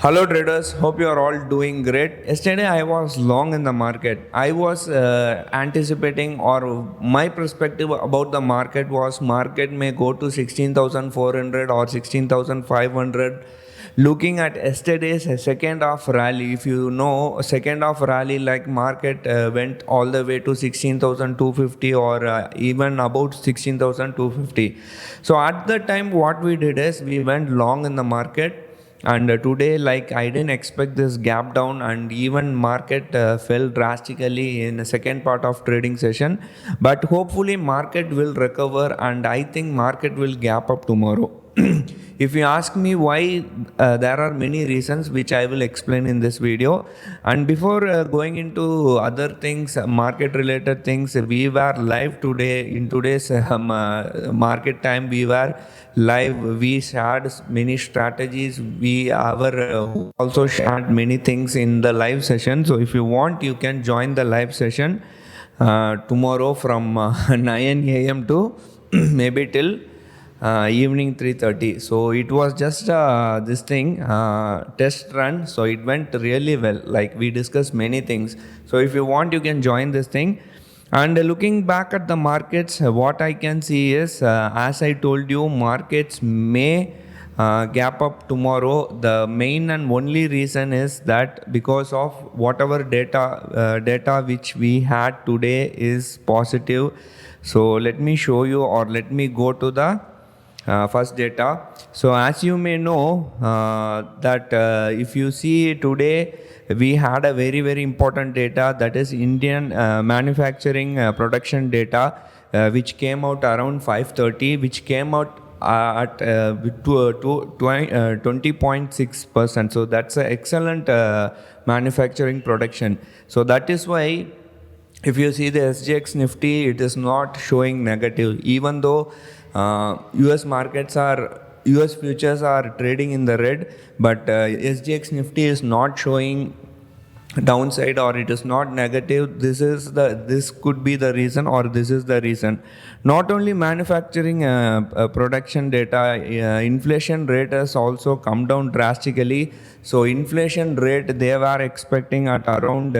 Hello traders, hope you are all doing great. Yesterday I was long in the market. I was anticipating, or my perspective about the market was market may go to 16,400 or 16,500. Looking at yesterday's second half rally, if you know, second half rally like market went all the way to 16,250 or even about 16,250. So at the time what we did is we went long in the market, and today like I didn't expect this gap down, and even market fell drastically in the second part of trading session, but hopefully market will recover and I think market will gap up tomorrow. If you ask me why, there are many reasons which I will explain in this video. And before going into other things, market related things, we were live today in today's market time. We were live. We shared many strategies. We also shared many things in the live session. So if you want, you can join the live session tomorrow from 9 a.m. to maybe till evening 3:30. So it was just this thing test run, so it went really well. Like we discussed many things, so if you want you can join this thing. And looking back at the markets, what I can see is as I told you, markets may gap up tomorrow. The main and only reason is that because of whatever data which we had today is positive. So let me show you, or let me go to the first data. So as you may know that if you see today, we had a very important data, that is Indian manufacturing production data, which came out around 5:30, which came out at 20.6%. So that's an excellent manufacturing production. So that is why if you see the SGX Nifty, it is not showing negative, even though US futures are trading in the red, but SGX Nifty is not showing downside, or it is not negative. This could be the reason, or this is the reason. Not only manufacturing production data, inflation rate has also come down drastically. So inflation rate they were expecting at around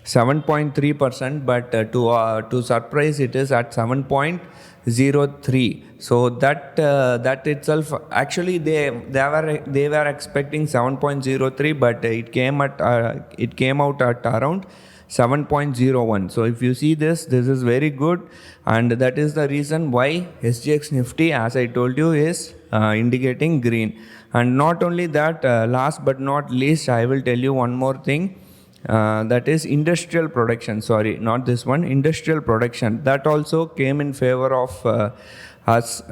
7.3%, but to surprise it is at 7.03. So that itself, actually they were expecting 7.03, but it came out at around 7.01. So if you see this is very good, and that is the reason why SGX Nifty, as I told you, is indicating green. And not only that, last but not least, I will tell you one more thing. That is industrial production, sorry, not this one, industrial production, that also came in favor of us.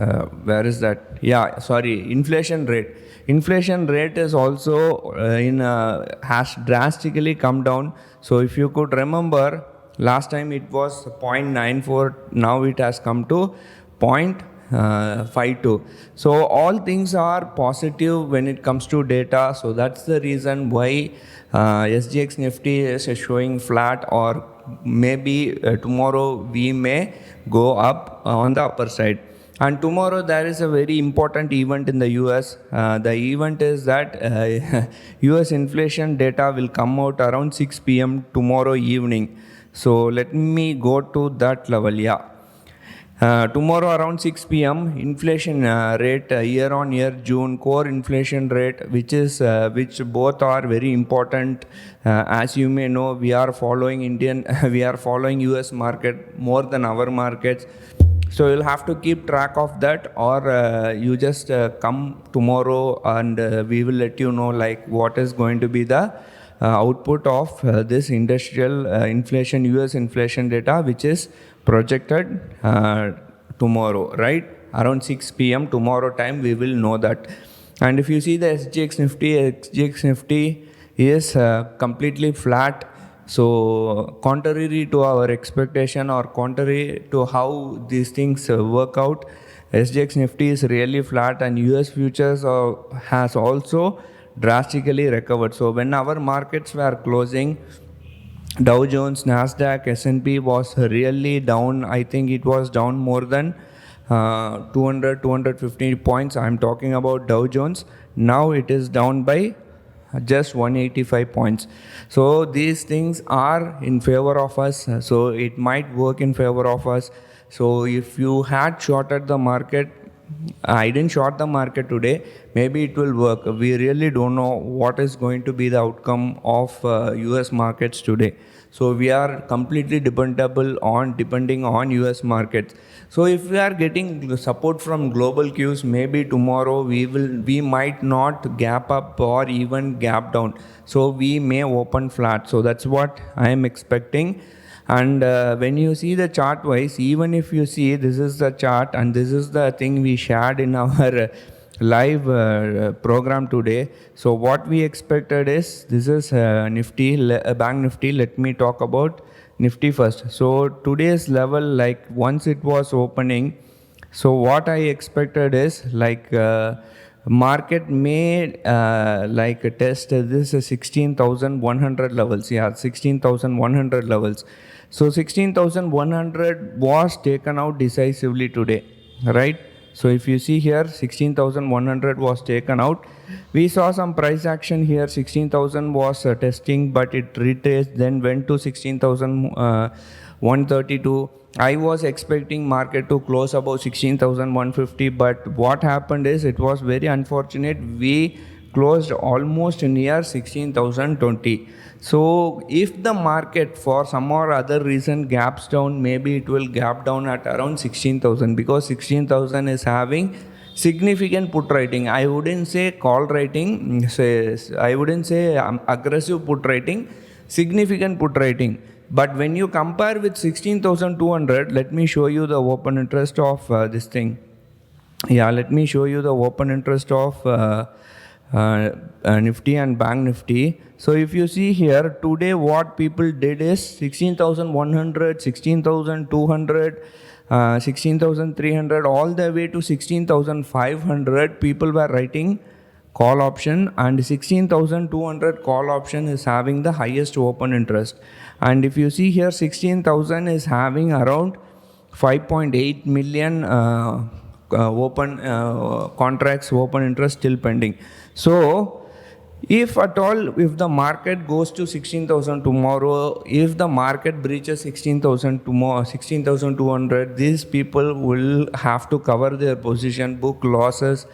Where is that? Yeah, sorry, inflation rate is also has drastically come down. So if you could remember, last time it was 0.94, now it has come to 0.52. So all things are positive when it comes to data. So that's the reason why SGX Nifty is showing flat, or maybe tomorrow we may go up on the upper side. And tomorrow there is a very important event in the US. The event is that US inflation data will come out around 6 p.m. tomorrow evening. So let me go to that level. Yeah. Tomorrow around 6 p.m. inflation rate, year on year June core inflation rate, which both are very important. As you may know, we are following US market more than our markets. So you'll have to keep track of that, or you just come tomorrow and we will let you know like what is going to be the output of this industrial inflation, US inflation data, which is projected tomorrow, right? Around 6 p.m. tomorrow time, we will know that. And if you see the SGX Nifty is completely flat. So contrary to our expectation, or contrary to how these things work out, SGX Nifty is really flat, and US futures has also drastically recovered. So when our markets were closing, Dow Jones, Nasdaq, S&P was really down. I think it was down more than 250 points. I'm talking about Dow Jones. Now it is down by just 185 points. So these things are in favor of us, so it might work in favor of us. So if you had shorted the market, I didn't short the market today, maybe it will work. We really don't know what is going to be the outcome of US markets today. So we are completely depending on US markets. So if we are getting support from global cues, maybe tomorrow we might not gap up or even gap down. So we may open flat. So that's what I am expecting. And when you see the chart wise, even if you see this is the chart and this is the thing we shared in our live program today. So what we expected is this is Nifty, Bank Nifty. Let me talk about Nifty first. So today's level, like once it was opening, so what I expected is like market may like test this 16,100 levels. Yeah, 16,100 levels. So 16,100 was taken out decisively today, right? So if you see here, 16,100 was taken out. We saw some price action here. 16,000 was testing, but it retraced, then went to 16,132. I was expecting market to close above 16,150, but what happened is it was very unfortunate. We closed almost near 16,020. So if the market for some or other reason gaps down, maybe it will gap down at around 16,000, because 16,000 is having significant put writing. I wouldn't say call writing, I wouldn't say aggressive put writing, significant put writing. But when you compare with 16,200, let me show you the open interest of this thing. Yeah, let me show you the open interest of Nifty and Bank Nifty. So if you see here, today what people did is 16,100, 16,200, 16,300, all the way to 16,500 people were writing call option, and 16,200 call option is having the highest open interest. And if you see here, 16,000 is having around 5.8 million open contracts, open interest still pending. So if at all, if the market goes to 16,000 tomorrow, if the market breaches 16,000 tomorrow, 16,200, these people will have to cover their position, book losses,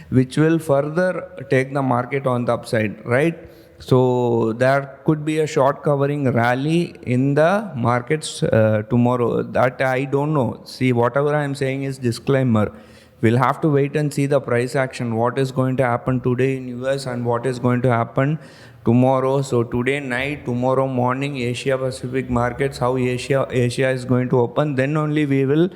which will further take the market on the upside, right? So there could be a short covering rally in the markets tomorrow. That I don't know. See, whatever I am saying is disclaimer. We'll have to wait and see the price action, what is going to happen today in US and what is going to happen tomorrow. So today night, tomorrow morning, Asia Pacific markets, how Asia is going to open, then only we will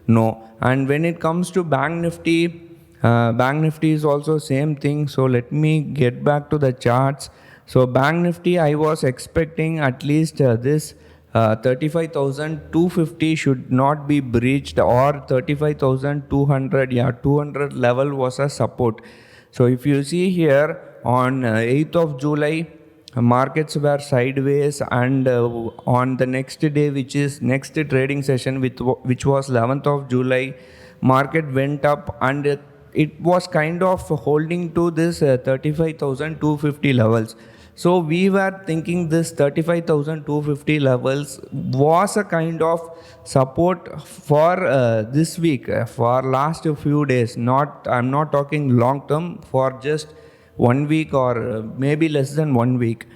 know. And when it comes to Bank Nifty is also same thing. So let me get back to the charts. So Bank Nifty, I was expecting at least this 35,250 should not be breached, or 35,200, yeah, 200 level was a support. So if you see here on 8th of July, markets were sideways, and on the next day, which is next trading session, which was 11th of July, market went up, and it was kind of holding to this 35,250 levels. So we were thinking this 35,250 levels was a kind of support for this week, for last few days. I'm not talking long term, for just 1 week or maybe less than 1 week.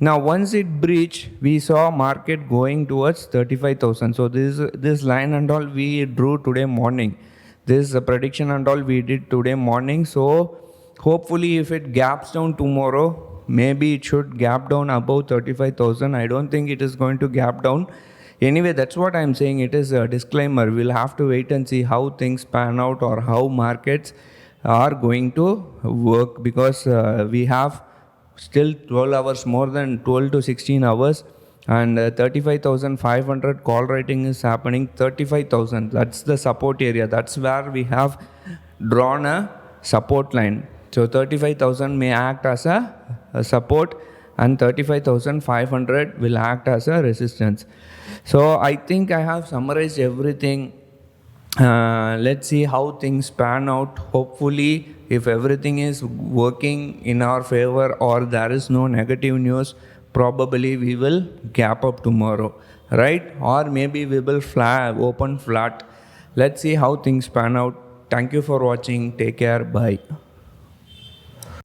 Now once it breached, we saw market going towards 35,000. So this line and all we drew today morning. This prediction and all we did today morning. So hopefully if it gaps down tomorrow, maybe it should gap down above 35,000. I don't think it is going to gap down. Anyway, that's what I'm saying. It is a disclaimer. We'll have to wait and see how things pan out, or how markets are going to work, because we have still 12 hours, more than 12 to 16 hours, and 35,500 call writing is happening. 35,000, that's the support area. That's where we have drawn a support line. So 35,000 may act as a support, and 35,500 will act as a resistance. So I think I have summarized everything. Let's see how things pan out. Hopefully, if everything is working in our favor or there is no negative news, probably we will gap up tomorrow, right? Or maybe we will open flat. Let's see how things pan out. Thank you for watching. Take care. Bye.